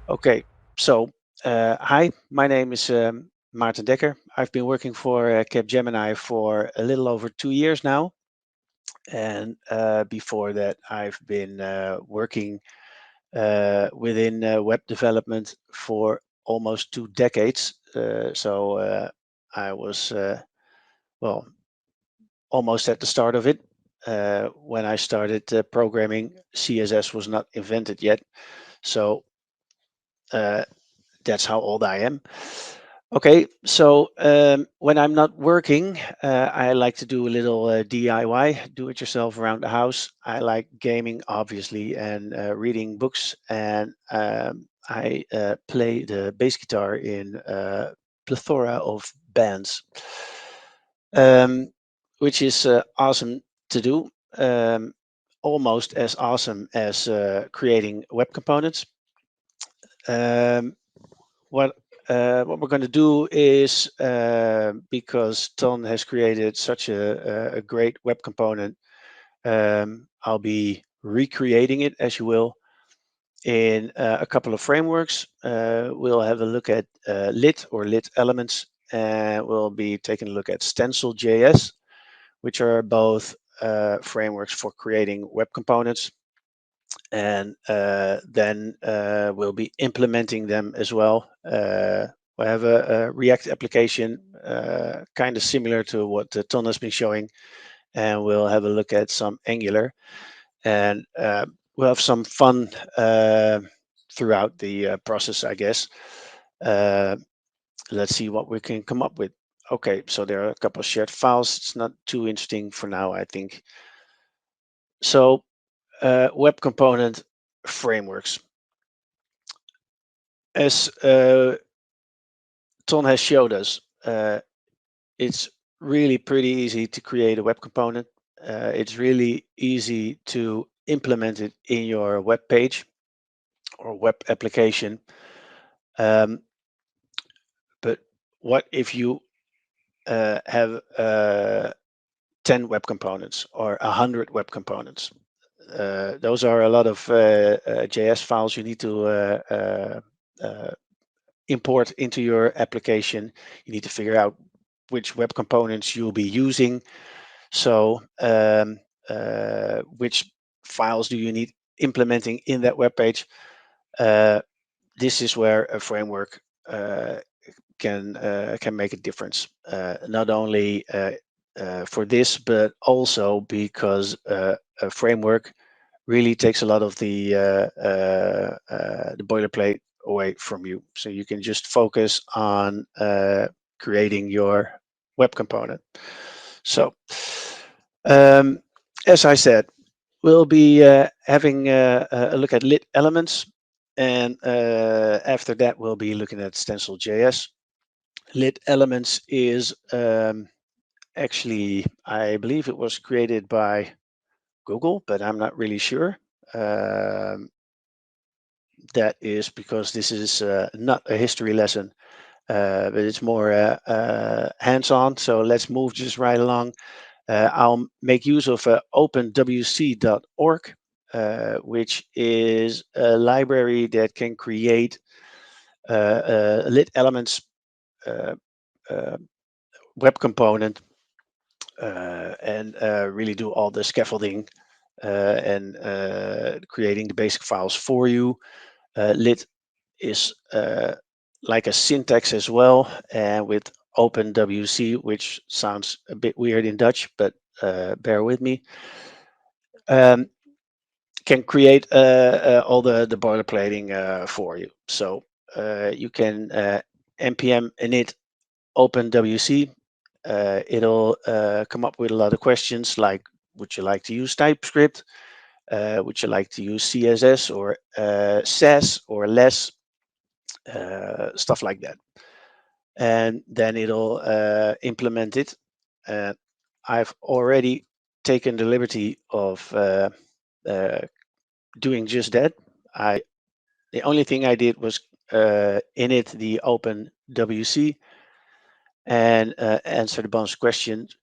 Okay, so hi, my name is Maarten Dekker. I've been working for Capgemini for a little over 2 years now. And before that, I've been working within web development for almost 2 decades. I was, well, almost at the start of it. When I started programming, CSS was not invented yet. So uh, that's how old I am. Okay, so when I'm not working, I like to do a little DIY, do it yourself around the house. I like gaming, obviously, and reading books. And I play the bass guitar in a plethora of bands, um, which is awesome to do. Um, Almost as awesome as creating web components. Um, what we're going to do is because Ton has created such a great web component, I'll be recreating it, as you will, in a couple of frameworks. We'll have a look at lit or lit elements, and we'll be taking a look at Stencil Js, which are both frameworks for creating web components. And then we'll be implementing them as well. We have a React application kind of similar to what Ton has been showing, and we'll have a look at some Angular, and we'll have some fun throughout the process, I guess. Uh, let's see what we can come up with. Okay, so there are a couple of shared files. It's not too interesting for now, I think. So web component frameworks. As Ton has showed us, it's really pretty easy to create a web component. It's really easy to implement it in your web page or web application. Um, but what if you have 10 web components or 100 web components? Those are a lot of JS files you need to import into your application. You need to figure out which web components you'll be using. So which files do you need implementing in that web page? This is where a framework can make a difference. Not only for this, but also because a framework really takes a lot of the boilerplate away from you. So you can just focus on creating your web component. So, um, as I said, we'll be having a look at lit elements, and after that, we'll be looking at Stencil JS. Lit elements is actually, I believe it was created by Google, but I'm not really sure. Um, that is because this is not a history lesson, but it's more hands-on. So let's move just right along. I'll make use of openwc.org, which is a library that can create lit elements uh, uh, web component and really do all the scaffolding and creating the basic files for you. Lit is like a syntax as well, and with OpenWC, which sounds a bit weird in Dutch, but bear with me, um, can create all the boilerplating for you. So you can npm init OpenWC. It'll come up with a lot of questions like, would you like to use TypeScript? Would you like to use CSS or SAS or less? Stuff like that. And then it'll implement it. I've already taken the liberty of uh, doing just that. The only thing I did was init the open WC and answer a bunch of questions,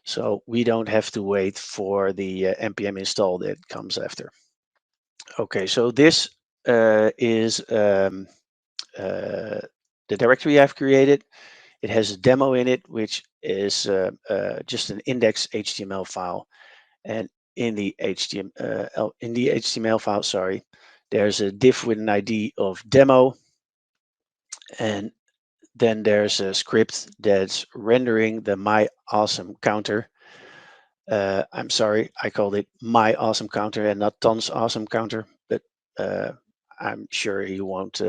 so we don't have to wait for the npm install that comes after. Okay, so this is the directory I've created. It has a demo in it, which is just an index HTML file. And in the HTML file, sorry, there's a div with an ID of demo, and then there's a script that's rendering the my awesome counter. I'm sorry, I called it my awesome counter and not Ton's awesome counter, but uh, I'm sure he won't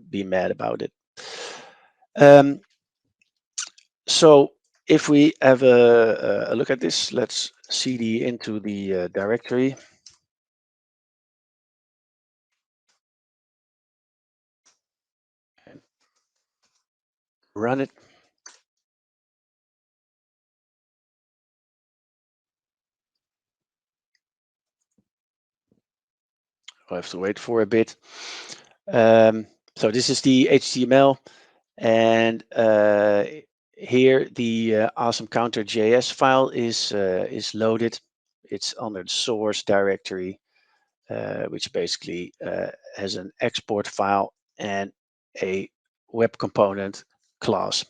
be mad about it. Um, so if we have a look at this, let's cd into the directory. And run it. I'll have to wait for a bit. So this is the HTML, and here the awesome counter JS file is loaded. It's under the source directory, which basically has an export file and a web component class.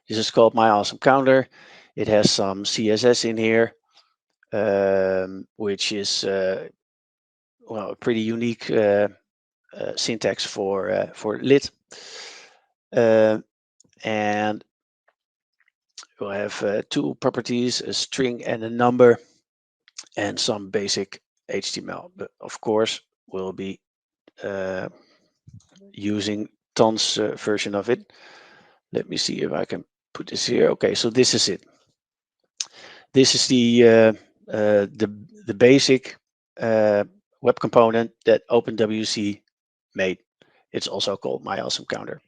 This is called my awesome counter. It has some CSS in here, which is well, a pretty unique syntax for lit. And we'll have two properties, a string and a number, and some basic HTML. But of course, we'll be uh, using Ton's version of it. Let me see if I can put this here. Okay, so this is it. This is the basic web component that OpenWC made. It's also called my awesome counter.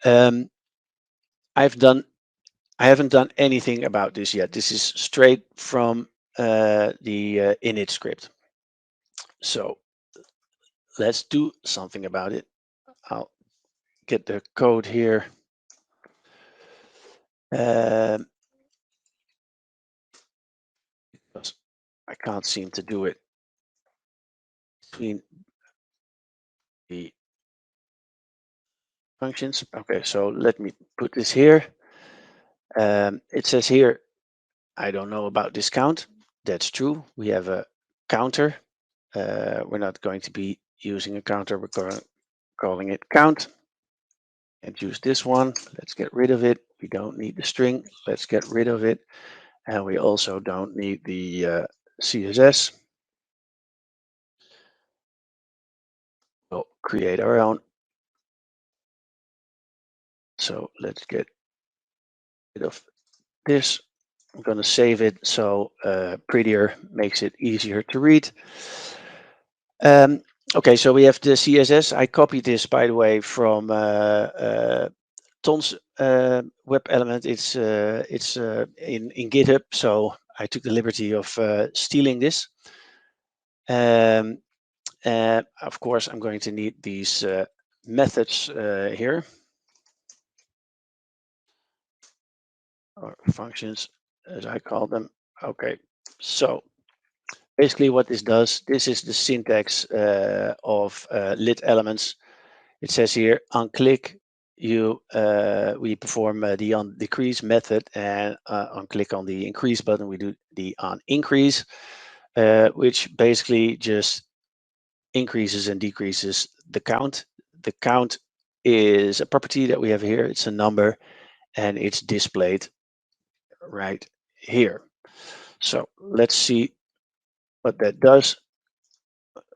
Um, I've done I haven't done anything about this yet. This is straight from the init script. So let's do something about it. I'll get the code here. Because I can't seem to do it between the functions. Okay, so let me put this here. It says here, I don't know about this count. That's true. We have a counter. We're not going to be using a counter. We're calling it count. And use this one. Let's get rid of it. We don't need the string. Let's get rid of it. And we also don't need the CSS. We'll create our own. So let's get rid of this. I'm going to save it so prettier makes it easier to read. Okay, so we have the CSS. I copied this, by the way, from Ton's web element. It's in GitHub, so I took the liberty of stealing this. Of course, I'm going to need these methods here, or functions, as I call them. Okay, so basically what this does, this is the syntax of lit elements. It says here, on click, we perform the on decrease method, and on click on the increase button, we do the on increase, which basically just increases and decreases the count. The count is a property that we have here. It's a number, and it's displayed right here. So let's see what that does.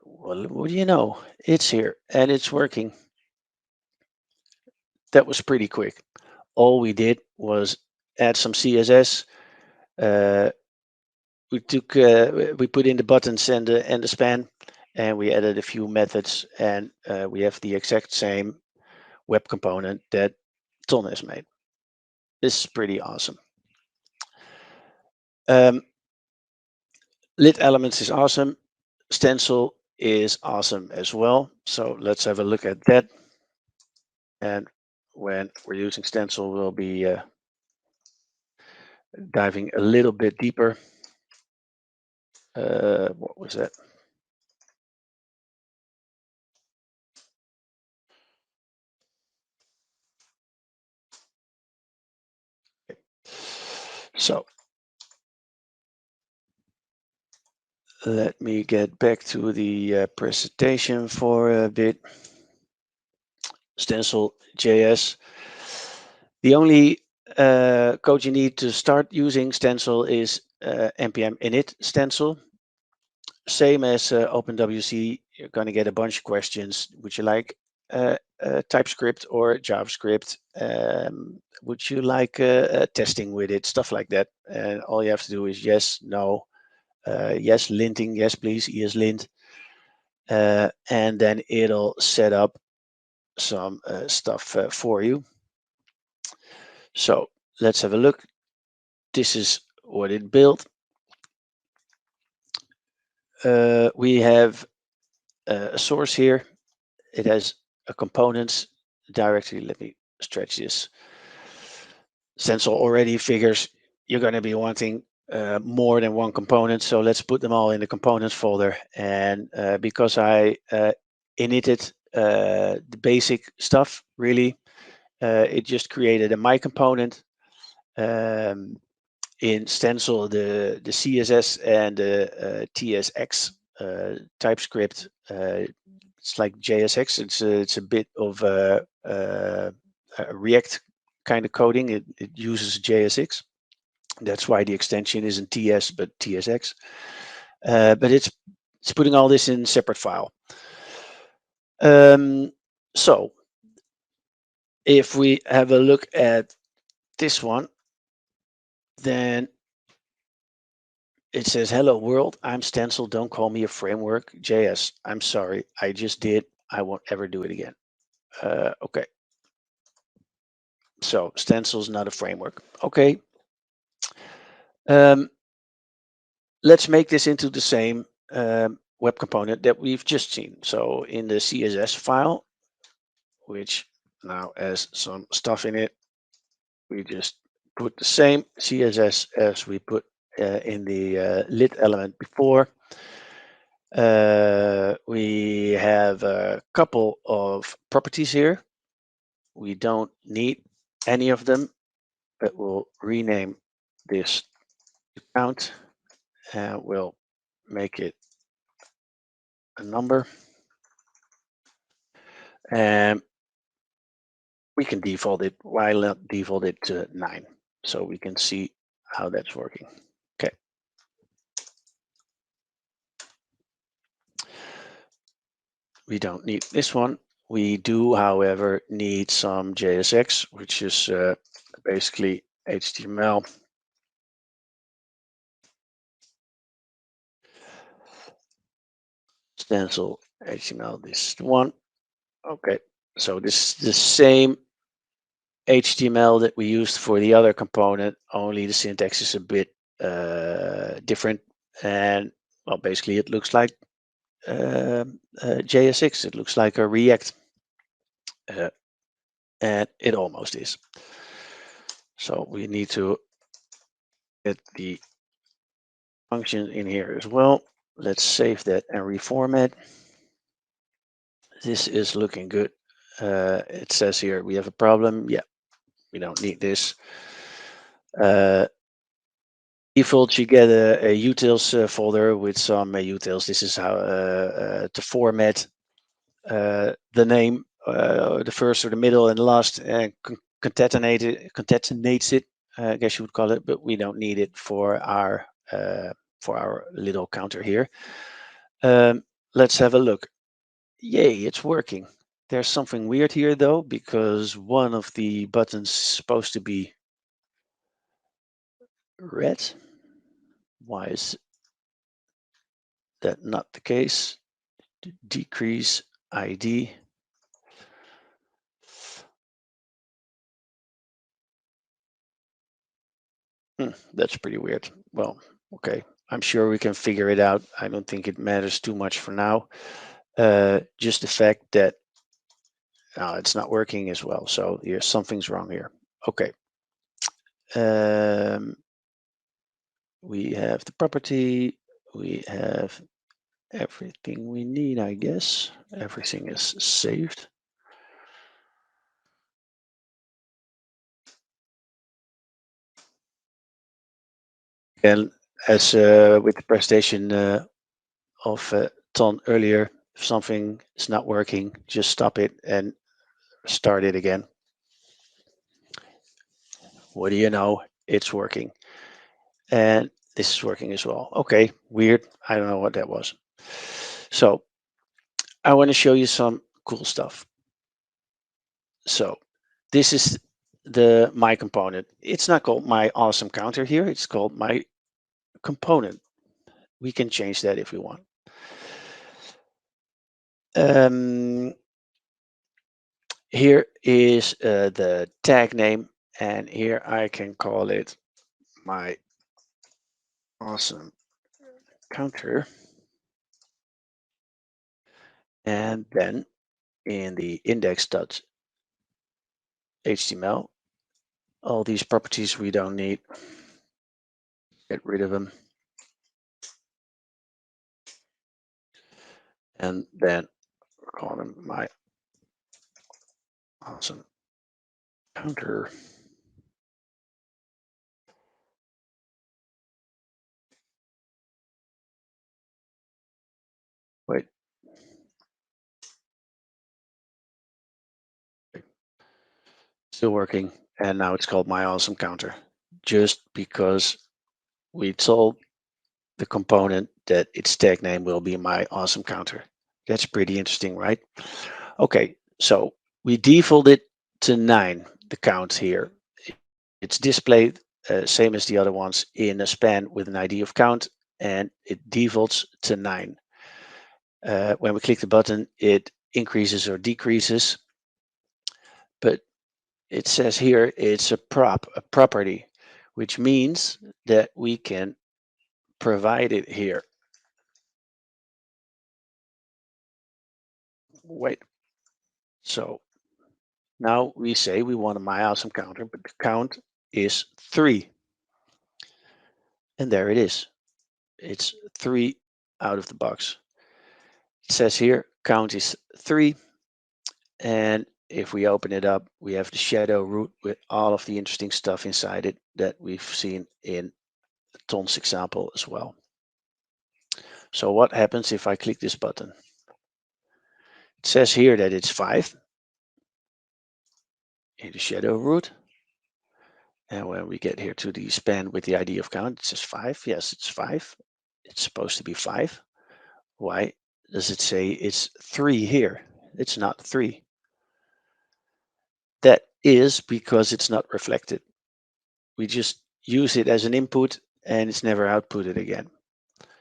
Well, what do you know? It's here and it's working. That was pretty quick. All we did was add some CSS. Uh, we put in the buttons and the span, and we added a few methods, and we have the exact same web component that Ton has made. This is pretty awesome. Lit elements is awesome. Stencil is awesome as well. So let's have a look at that. And when we're using Stencil, we'll be diving a little bit deeper. What was that? So let me get back to the presentation for a bit. Stencil Js. The only code you need to start using Stencil is npm init stencil. Same as OpenWC, you're going to get a bunch of questions. Would you like TypeScript or JavaScript? Would you like testing with it? Stuff like that. And all you have to do is yes, no, yes, linting, yes, please, ESLint. And then it'll set up some stuff for you. So let's have a look. This is what it built. We have a source here. It has a components directory. Let me stretch this. Stencil already figures you're going to be wanting more than one component. So let's put them all in the components folder. And because I initted the basic stuff, really, it just created a my component. In Stencil, the CSS and the TSX TypeScript, it's like JSX. It's a bit of a React kind of coding. It uses JSX. That's why the extension isn't TS but TSX. But it's putting all this in a separate file. So if we have a look at this one, then it says, hello world, I'm Stencil, don't call me a framework. JS, I'm sorry, I just did. I won't ever do it again. Okay. So Stencil's not a framework. Okay. Let's make this into the same web component that we've just seen. So in the CSS file, which now has some stuff in it, we just put the same CSS as we put in the lit element before. We have a couple of properties here. We don't need any of them, but we'll rename this to count and we'll make it a number. And we can default it. Why not default it to 9? So we can see how that's working. Okay. We don't need this one. We do, however, need some JSX, which is basically HTML. Stencil HTML, this is the one. Okay, so this is the same HTML that we used for the other component, only the syntax is a bit different. And well, basically it looks like JSX, it looks like a React. And it almost is. So we need to get the function in here as well. Let's save that and reformat. This is looking good. It says here we have a problem. Yeah, we don't need this. Default, you get a utils folder with some utils. This is how to format the name, the first or the middle and the last, and concatenates it. I guess you would call it, but we don't need it for our little counter here. Let's have a look. Yay, it's working. There's something weird here though, because one of the buttons is supposed to be red. Why is that not the case? Decrease ID. That's pretty weird. Well, okay. I'm sure we can figure it out. I don't think it matters too much for now. Just the fact that it's not working as well. So here, something's wrong here. Okay. We have the property. We have everything we need, I guess. Everything is saved. And as with the presentation of Ton earlier, if something is not working, just stop it and start it again. What do you know? It's working. And this is working as well. Okay, weird. I don't know what that was. So I want to show you some cool stuff. So this is the my component. It's not called my awesome counter here. It's called my component. We can change that if we want. Um, Here is the tag name, and here I can call it my awesome counter. And then in the index.html, all these properties we don't need, get rid of them. And then call them my awesome counter. Wait. Still working. And now it's called my awesome counter. Just because we told the component that its tag name will be my awesome counter. That's pretty interesting, right? Okay, so we defaulted to 9, the count here. It's displayed same as the other ones in a span with an ID of count, and it defaults to 9. When we click the button, it increases or decreases, but it says here it's a property, which means that we can provide it here. Wait, so now we say we want a my awesome counter, but the count is 3. And there it is. It's 3 out of the box. It says here count is 3. And if we open it up, we have the shadow root with all of the interesting stuff inside it that we've seen in Ton's example as well. So what happens if I click this button? It says here that it's 5 in the shadow root. And when we get here to the span with the ID of count, it says 5. Yes, it's 5. It's supposed to be 5. Why does it say it's 3 here? It's not 3. That is because it's not reflected. We just use it as an input and it's never outputted again.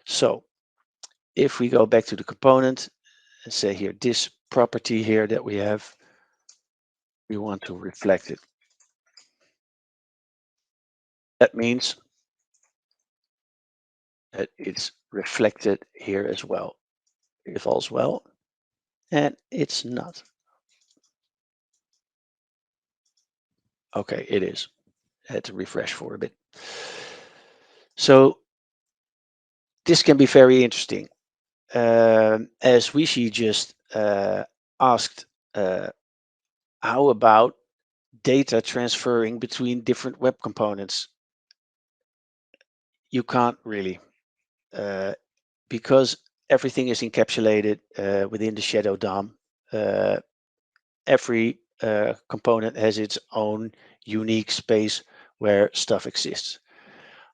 So if we go back to the component and say here, this property here that we have, we want to reflect it. That means that it's reflected here as well. If all's well, and it's not. Okay, it is. I had to refresh for a bit. So this can be very interesting. As Wishi just asked, how about data transferring between different web components? You can't really, uh, because everything is encapsulated within the shadow DOM. Every component has its own unique space where stuff exists.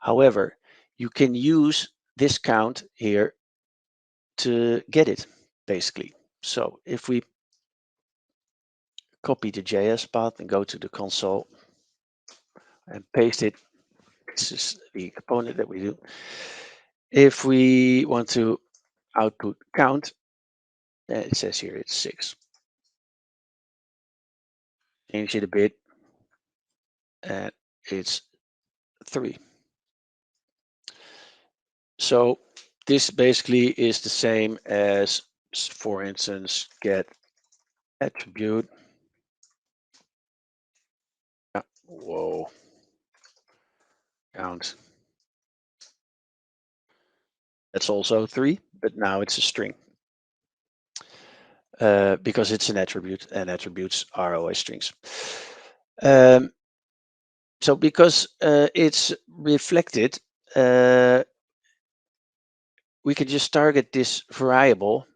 However, you can use this count here to get it, basically. So if we copy the JS path and go to the console and paste it, this is the component that we do. If we want to output count, it says here it's 6. Change it a bit, and it's 3. So this basically is the same as, for instance, get attribute. Whoa. Count. That's also 3, but now it's a string. Because it's an attribute, and attributes are always strings. So because it's reflected, uh, we can just target this variable,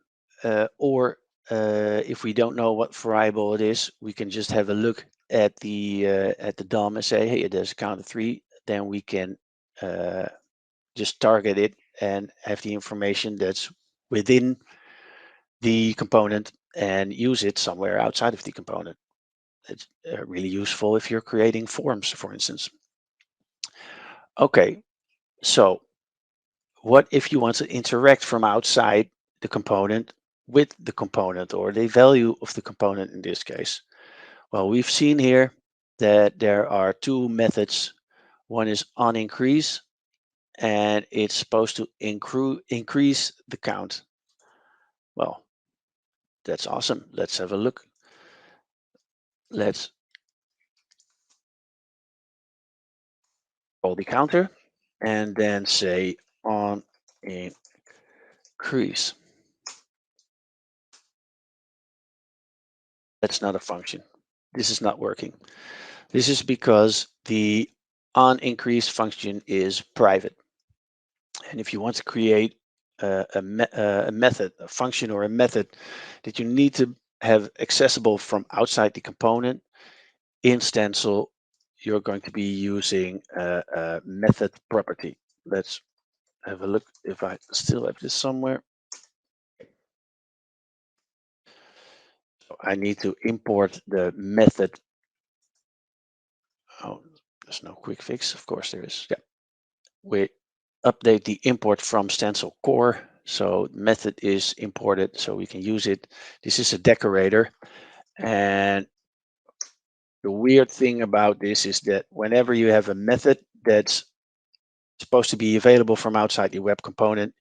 or if we don't know what variable it is, we can just have a look at the DOM and say, hey, there's a count of 3. Then we can uh, just target it and have the information that's within the component and use it somewhere outside of the component. It's really useful if you're creating forms, for instance. Okay, so what if you want to interact from outside the component with the component, or the value of the component in this case? Well, we've seen here that there are 2 methods. One is onIncrease, and it's supposed to increase the count. Well, that's awesome. Let's have a look. Let's call the counter and then say onIncrease. That's not a function. This is not working. This is because the onIncrease function is private. And if you want to create a method, a function or a method that you need to have accessible from outside the component in Stencil, you're going to be using a method property. Let's have a look if I still have this somewhere. So I need to import the method. Oh, there's no quick fix. Of course there is. Yeah. We update the import from Stencil core. So method is imported so we can use it. This is a decorator. And the weird thing about this is that whenever you have a method that's supposed to be available from outside your web component,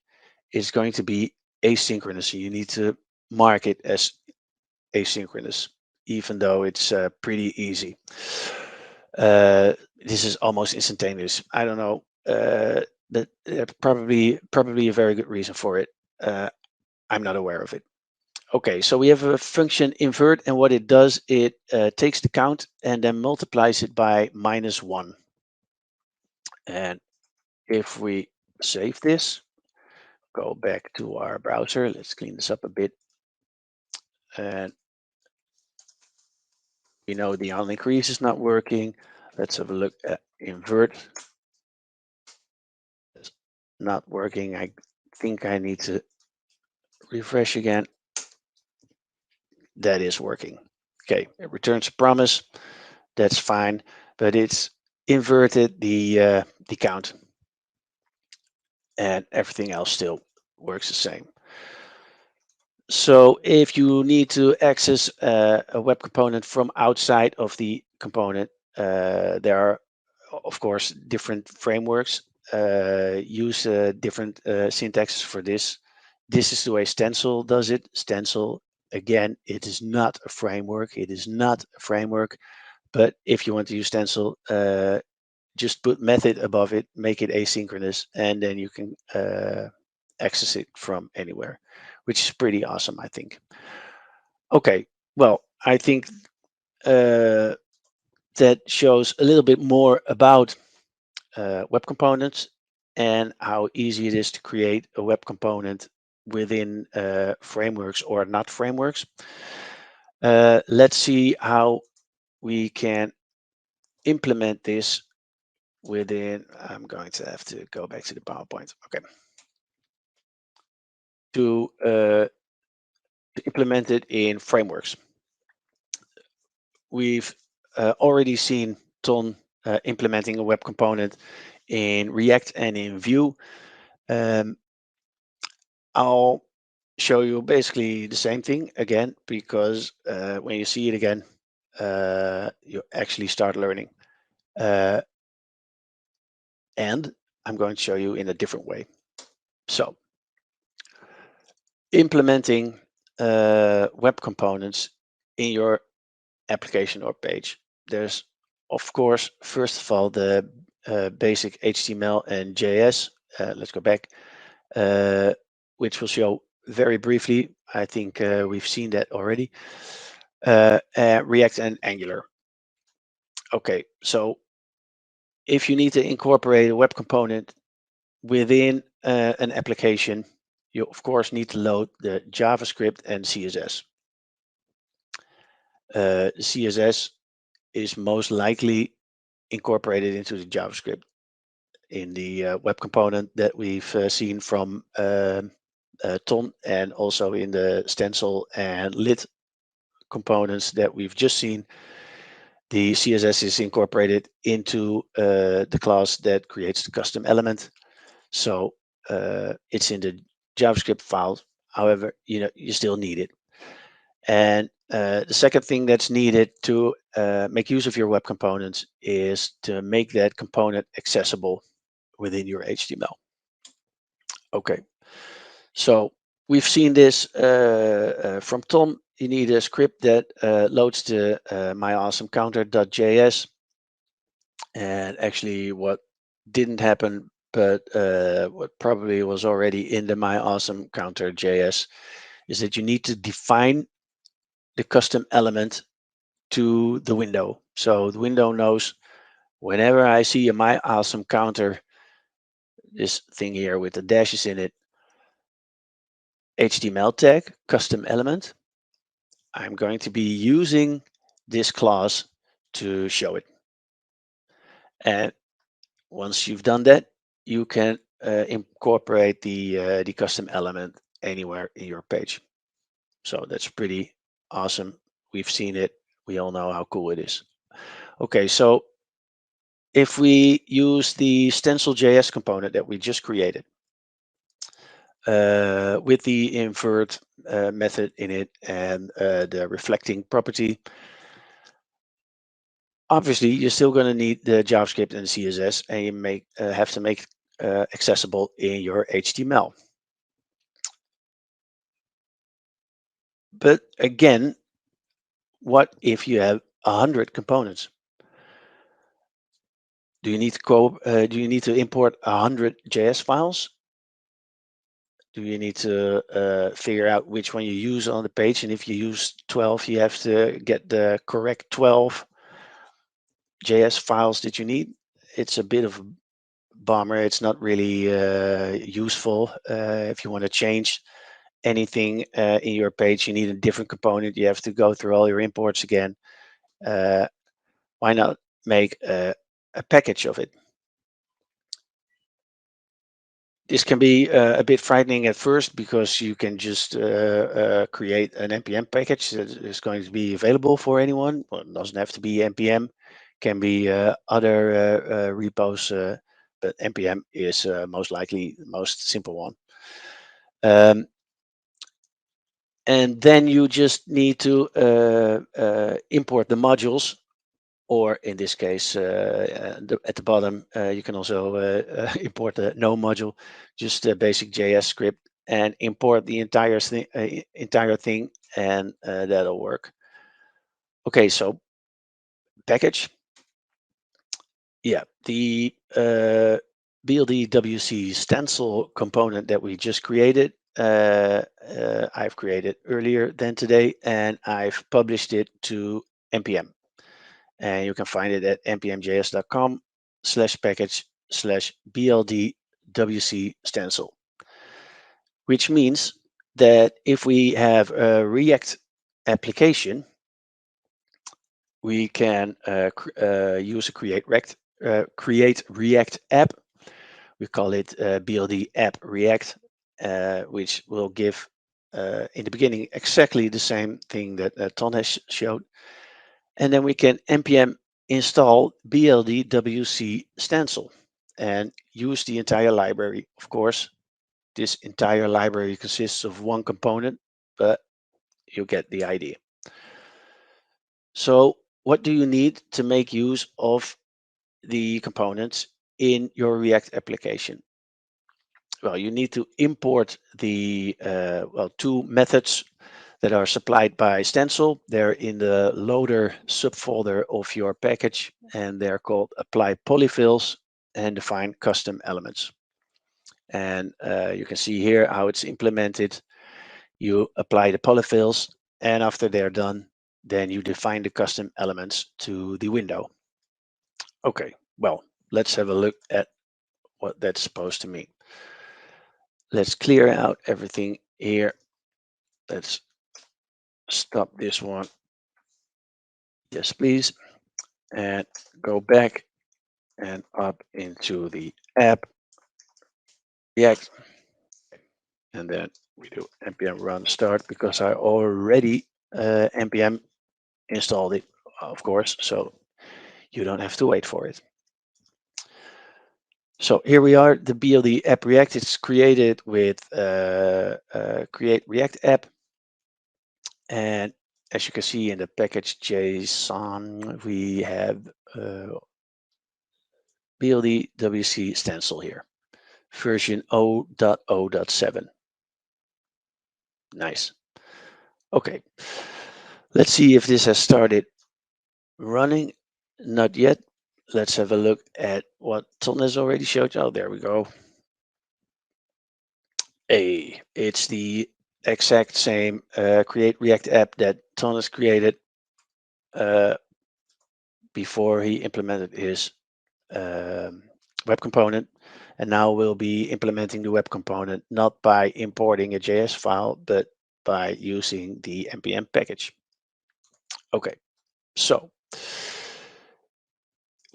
it's going to be asynchronous. You need to mark it as asynchronous, even though it's pretty easy. This is almost instantaneous. I don't know. That probably a very good reason for it. Uh, I'm not aware of it. Okay, so we have a function invert, and what it does, it takes the count and then multiplies it by -1. And if we save this, go back to our browser, let's clean this up a bit. And we know the onIncrease is not working. Let's have a look at invert. It's not working. I think I need to refresh again. That is working. Okay, it returns a promise. That's fine, but it's inverted the count, and everything else still works the same. So if you need to access a web component from outside of the component, there are, of course, different frameworks. Use different syntaxes for this. This is the way Stencil does it. Stencil, again, it is not a framework. It is not a framework. But if you want to use Stencil, just put method above it, make it asynchronous, and then you can access it from anywhere, which is pretty awesome, I think. Okay, well, I think uh, that shows a little bit more about web components and how easy it is to create a web component within frameworks or not frameworks. Let's see how we can implement this within. I'm going to have to go back to the PowerPoint. Okay. To implement it in frameworks. We've already seen Ton implementing a web component in React and in Vue. I'll show you basically the same thing again, because when you see it again, you actually start learning. And I'm going to show you in a different way. So implementing web components in your application or page. There's, of course, first of all, the basic HTML and JS. Let's go back, which we'll show very briefly. I think we've seen that already. React and Angular. Okay, so if you need to incorporate a web component within an application, you of course need to load the JavaScript and CSS. CSS is most likely incorporated into the JavaScript in the web component that we've seen from Ton, and also in the stencil and lit components that we've just seen. The CSS is incorporated into the class that creates the custom element. So it's in the JavaScript file. However, you still need it. And the second thing that's needed to make use of your web components is to make that component accessible within your HTML. Okay, so we've seen this from Tom. You need a script that loads the myawesomecounter.js. And actually, what didn't happen, but what probably was already in the myawesomecounter.js, is that you need to define the custom element to the window. So the window knows whenever I see a myawesomecounter, this thing here with the dashes in it, HTML tag, custom element, I'm going to be using this class to show it. And once you've done that, you can incorporate the custom element anywhere in your page. So that's pretty awesome. We've seen it. We all know how cool it is. Okay, so if we use the Stencil Js component that we just created with the invert method in it and the reflecting property, obviously you're still going to need the JavaScript and CSS, and you have to make it accessible in your HTML. But again, what if you have 100 components? Do you need to import 100 JS files? Do you need to figure out which one you use on the page? And if you use 12, you have to get the correct 12 JS files that you need. It's a bit of a bummer. It's not really useful. If you want to change anything in your page, you need a different component. You have to go through all your imports again. Why not make a package of it? This can be a bit frightening at first because you can just create an npm package that is going to be available for anyone. Well, it doesn't have to be npm, can be other repos, but npm is most likely the most simple one. And then you just need to import the modules, or in this case, at the bottom, you can also import the no module, just a basic JS script, and import the entire thing, and that'll work. Okay, so package. Yeah, the BLDWC stencil component that we just created, I've created earlier than today, and I've published it to npm. And you can find it at npmjs.com/package/bldwc stencil, which means that if we have a React application, we can use a create React app. We call it BLD app React, which will give in the beginning exactly the same thing that Ton has showed. And then we can npm install BLDWC stencil and use the entire library. Of course, this entire library consists of one component, but you get the idea. So what do you need to make use of the components in your React application? Well, you need to import the two methods that are supplied by Stencil. They're in the loader subfolder of your package, and they're called apply polyfills and define custom elements. And you can see here how it's implemented. You apply the polyfills, and after they're done, then you define the custom elements to the window. Okay, well, let's have a look at what that's supposed to mean. Let's clear out everything here. Let's stop this one. Yes, please. And go back and up into the app React. And then we do npm run start because I already npm installed it, of course, so you don't have to wait for it. So here we are, the BLD app React. It's created with create React app. And as you can see in the package JSON, we have BLD WC stencil here, version 0.0.7. Nice. Okay, let's see if this has started running. Not yet. Let's have a look at what Ton has already showed. Oh, there we go. It's the exact same create React app that Ton has created uh, before he implemented his web component. And now we'll be implementing the web component not by importing a JS file, but by using the npm package. Okay, so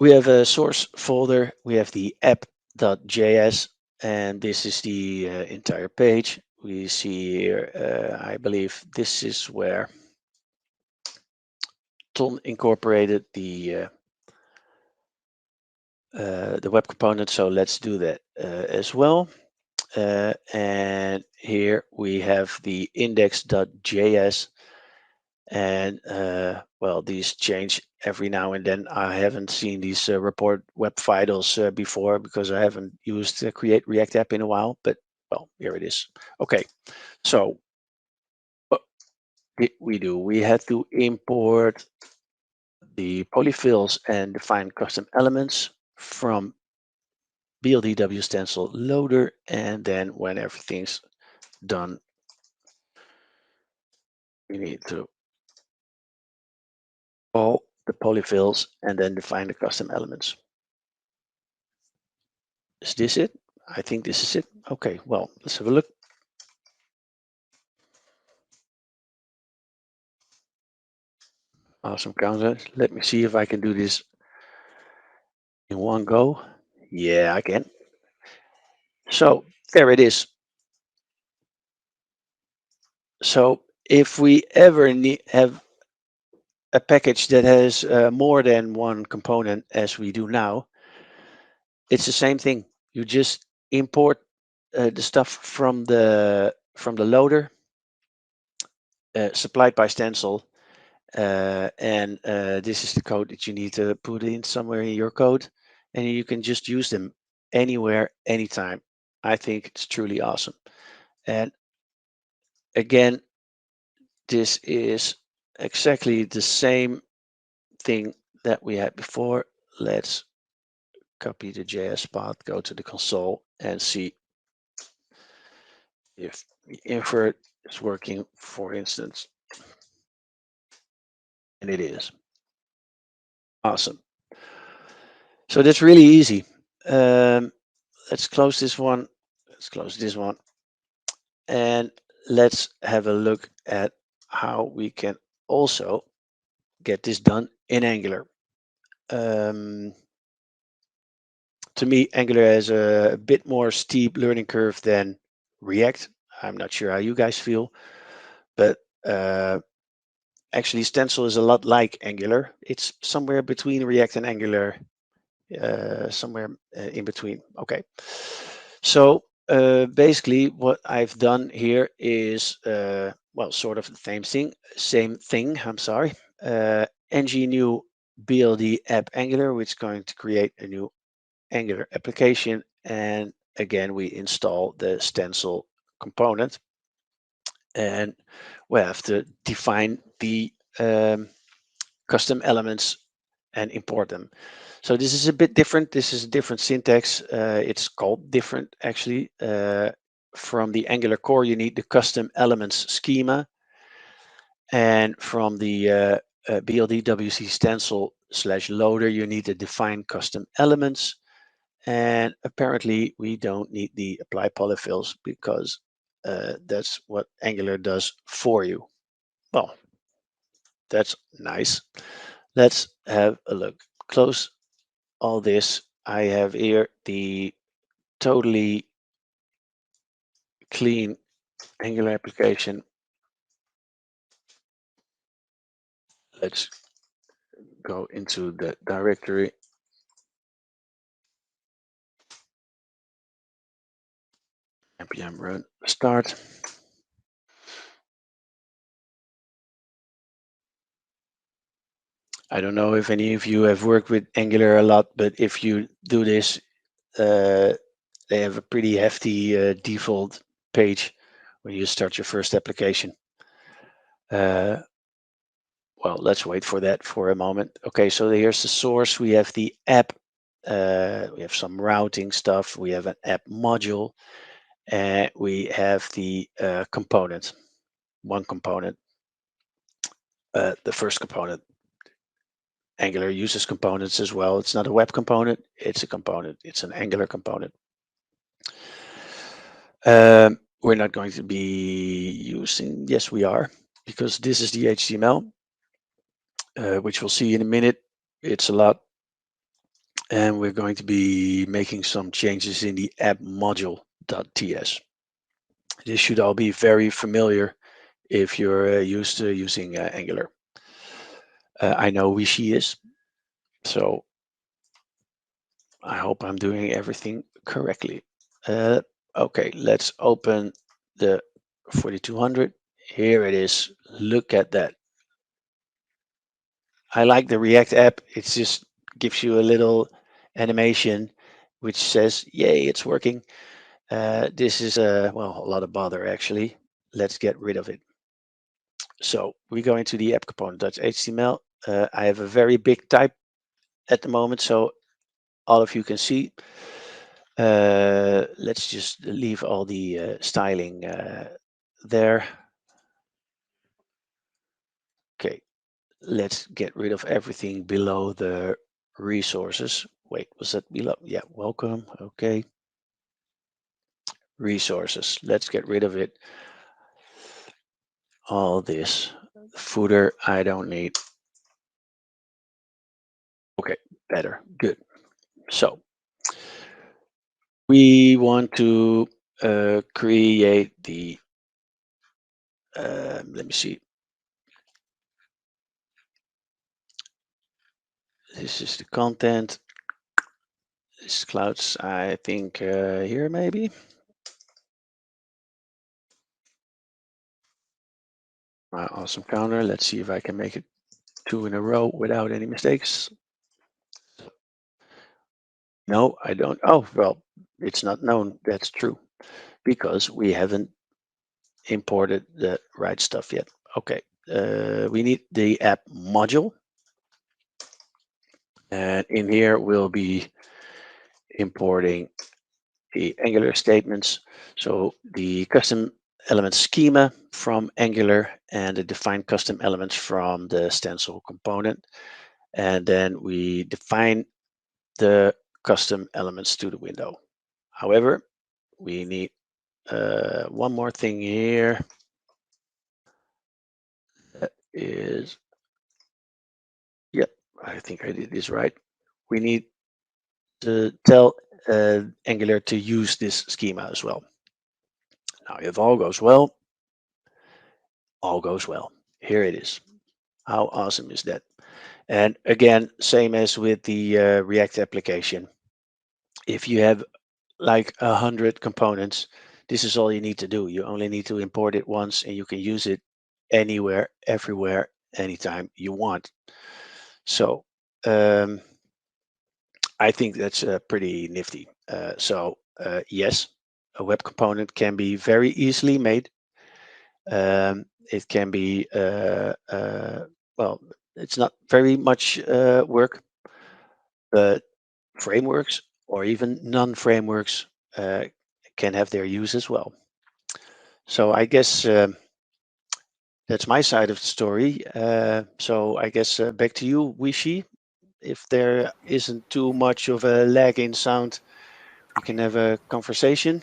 we have a source folder, we have the app.js, and this is the entire page. We see here, I believe this is where Ton incorporated the web component, so let's do that as well. And here we have the index.js, and well, these change every now and then. I haven't seen these report web vitals before because I haven't used create React app in a while, but well, here it is. Okay, so what did we do? We had to import the polyfills and define custom elements from BLDW stencil loader, and then when everything's done, we need to call the polyfills and then define the custom elements. Is this it? I think this is it. Okay, well, let's have a look. Awesome counter. Let me see if I can do this in one go. Yeah, I can. So there it is. So if we ever have a package that has more than one component as we do now, it's the same thing. You just import the stuff from the loader supplied by Stencil, and this is the code that you need to put in somewhere in your code, and you can just use them anywhere, anytime. I think it's truly awesome. And again, this is exactly the same thing that we had before. Let's copy the JS path, go to the console, and see if the invert is working, for instance. And it is. Awesome. So that's really easy. Let's close this one. Let's close this one. And let's have a look at how we can also get this done in Angular. To me, Angular has a bit more steep learning curve than React. I'm not sure how you guys feel, but actually Stencil is a lot like Angular. It's somewhere between React and Angular, somewhere in between. Okay. So basically what I've done here is, well, sort of the same thing, I'm sorry. ng new BLD app Angular, which is going to create a new Angular application. And again, we install the stencil component, and we have to define the custom elements and import them. So this is a bit different. This is a different syntax. It's called different actually. From the Angular core, you need the custom elements schema, and from the BLDWC stencil /loader, you need to define custom elements. And apparently we don't need the apply polyfills because that's what Angular does for you. Well, that's nice. Let's have a look. Close all this. I have here the totally clean Angular application. Let's go into the directory. npm run start. I don't know if any of you have worked with Angular a lot, but if you do this, uh, they have a pretty hefty default page when you start your first application. Uh, well, let's wait for that for a moment. Okay, so here's the source. We have the app. We have some routing stuff. We have an app module, and we have the component. One component. The first component. Angular uses components as well. It's not a web component. It's a component. It's an Angular component. We're not going to be using. Yes, we are, because this is the HTML, which we'll see in a minute. It's a lot. And we're going to be making some changes in the app module.ts. This should all be very familiar if you're used to using Angular. I know Wishy is, so I hope I'm doing everything correctly. Okay, let's open the 4200. Here it is. Look at that. I like the React app. It just gives you a little animation which says, yay, it's working. This is well, a lot of bother actually. Let's get rid of it. So we go into the app component.html. I have a very big type at the moment, so all of you can see. Let's just leave all the styling there. Okay, let's get rid of everything below the resources. Wait, was that below? Yeah, welcome. Okay. Resources. Let's get rid of it. All this footer I don't need. Okay, better. Good. So we want to create the, let me see. This is the content. This is clouds, I think here maybe. Awesome counter. Let's see if I can make it 2 in a row without any mistakes. No, I don't. Oh, well, it's not known. That's true because we haven't imported the right stuff yet. Okay, we need the app module. And in here, we'll be importing the Angular statements. So the custom element schema from Angular and the defined custom elements from the stencil component. And then we define the custom elements to the window. However, we need one more thing here. That is, yep, I think I did this right. We need to tell Angular to use this schema as well. Now, if all goes well, all goes well. Here it is. How awesome is that? And again, same as with the React application. If you have like 100 components, this is all you need to do. You only need to import it once and you can use it anywhere, everywhere, anytime you want. So I think that's pretty nifty. Yes, a web component can be very easily made. It can be, well, it's not very much work, but frameworks or even non-frameworks uh, can have their use as well. So I guess that's my side of the story. So I guess back to you, Wishy. If there isn't too much of a lag in sound, You can have a conversation.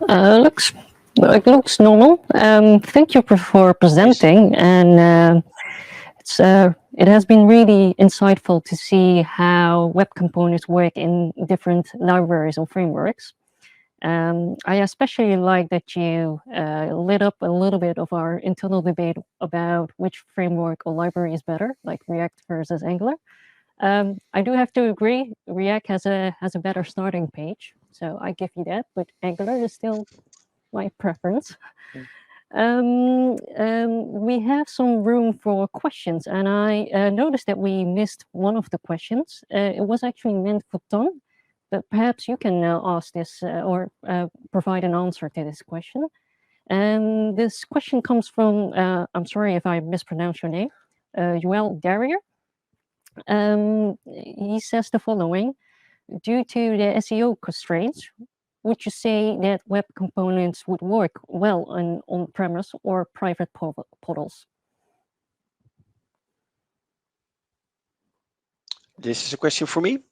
It looks normal. Thank you for presenting, and it has been really insightful to see how web components work in different libraries or frameworks. I especially like that you lit up a little bit of our internal debate about which framework or library is better, like React versus Angular. I do have to agree, React has a better starting page, so I give you that. But Angular is still my preference. We have some room for questions, and I noticed that we missed one of the questions. It was actually meant for Tom, but perhaps you can ask this or provide an answer to this question. And this question comes from, I'm sorry if I mispronounce your name, Joel Darrier. He says the following: due to the SEO constraints, would you say that web components would work well on on-premise or private portals? This is a question for me.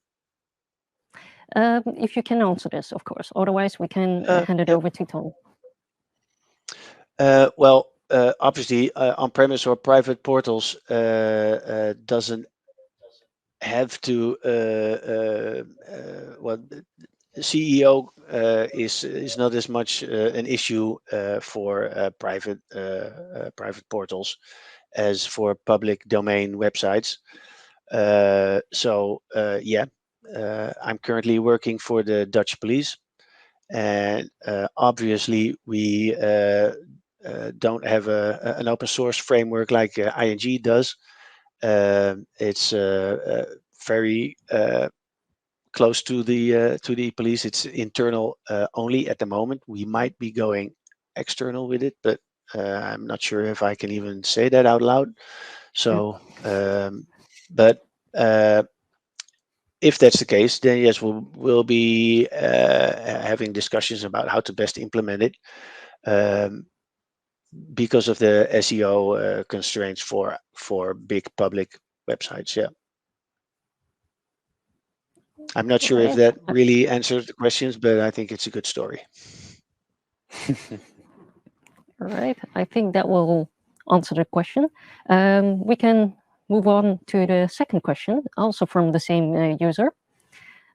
If you can answer this, of course. Otherwise, we can hand it Yeah. over to Tom. Well, obviously, on-premise or private portals doesn't have to. Well, the CEO is not as much an issue for private portals as for public domain websites. So yeah, I'm currently working for the Dutch police, and obviously we don't have an open source framework like ING does. It's very close to the police. It's internal only at the moment. We might be going external with it, but I'm not sure if I can even say that out loud. So, but if that's the case, then yes, we'll be having discussions about how to best implement it. Because of the SEO constraints for big public websites. Yeah. I'm not sure if that really answers the questions, but I think it's a good story. All right. I think that will answer the question. We can move on to the second question, also from the same user.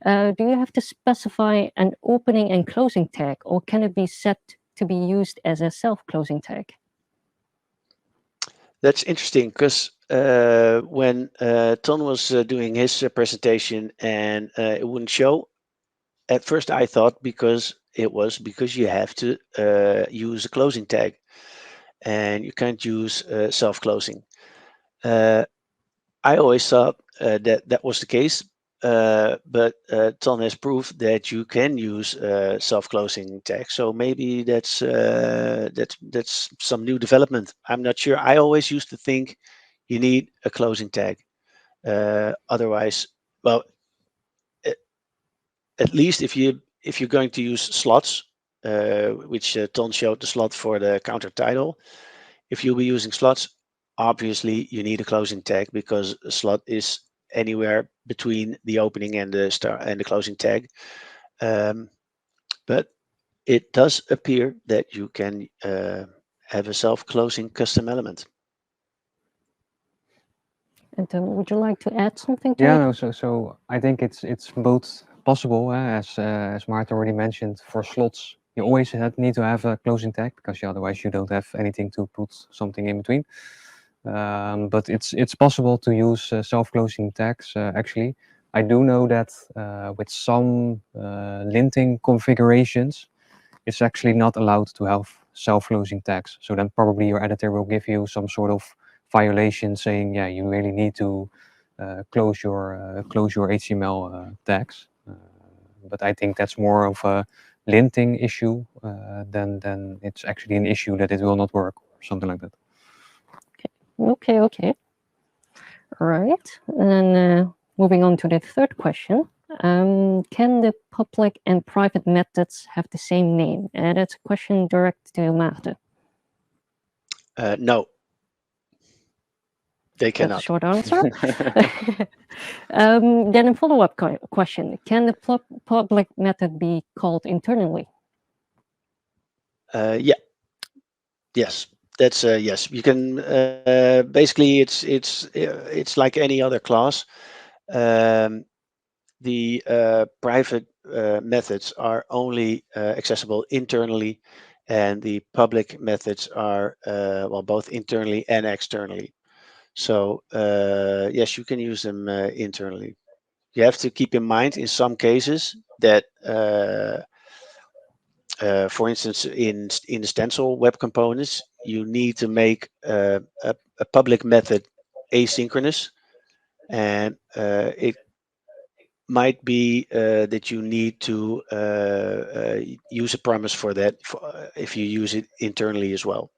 Do you have to specify an opening and closing tag, or can it be set to be used as a self-closing tag? That's interesting because when Ton was doing his presentation and it wouldn't show, at first I thought because you have to use a closing tag and you can't use self-closing. I always thought that was the case, but Ton has proved that you can use self-closing tags. So maybe that's some new development. I'm not sure. I always used to think you need a closing tag. Otherwise, well, at least if you're going to use slots, which Ton showed the slot for the counter title. If you'll be using slots, obviously you need a closing tag because a slot is anywhere between the opening and the start and the closing tag. But it does appear that you can have a self-closing custom element. And would you like to add something to it? Yeah, no, so I think it's both possible, as Maarten already mentioned. For slots, you always need to have a closing tag because otherwise you don't have anything to put something in between. But it's possible to use self-closing tags. Actually, I do know that with some linting configurations, it's actually not allowed to have self-closing tags. So then probably your editor will give you some sort of violation saying, yeah, you really need to close your HTML tags. But I think that's more of a linting issue than it's actually an issue that it will not work or something like that. Okay. All right. And then moving on to the third question. Can the public and private methods have the same name? That's a question directed to Maarten. No. They That's a cannot. short answer. Then a follow-up question: can the public method be called internally? Yeah. Yes. That's yes. You can basically it's like any other class. Um, the private methods are only accessible internally, and the public methods are well both internally and externally. So yes, you can use them internally. You have to keep in mind in some cases that, for instance, in the Stencil web components, you need to make a public method asynchronous, and it might be that you need to use a promise for that if you use it internally as well.